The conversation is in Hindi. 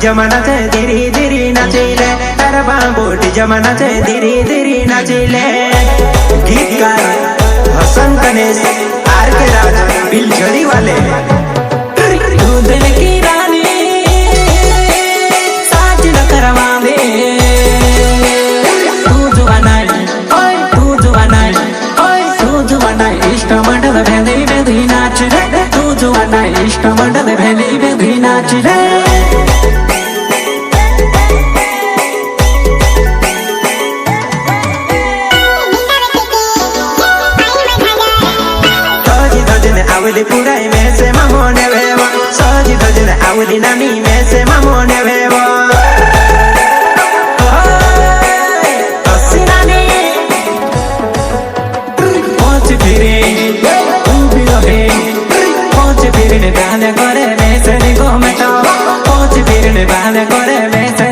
जमाना से धीरे धीरे नाचिले अरे बाबूटी जमाना से धीरे धीरे नाचिले गीतकार हसन गणेश आर के राजा बिलझड़ी वाले दूध की रानी साज न करवावे तू जुवाना इष्ट मंडल भेंदी भेंदी नाच रे तू जुवाना इष्ट मंडल भेंदी भेंदी नाच रे आवली पुराई में से मामोने वेवा सजी सजने आवली नामी में से मामोने वेवा हसीनानी पहुंच फिरे तू भी रहे पहुंच फिरने बांधे करे में से निको में तो पहुंच फिरने बांधे करे में से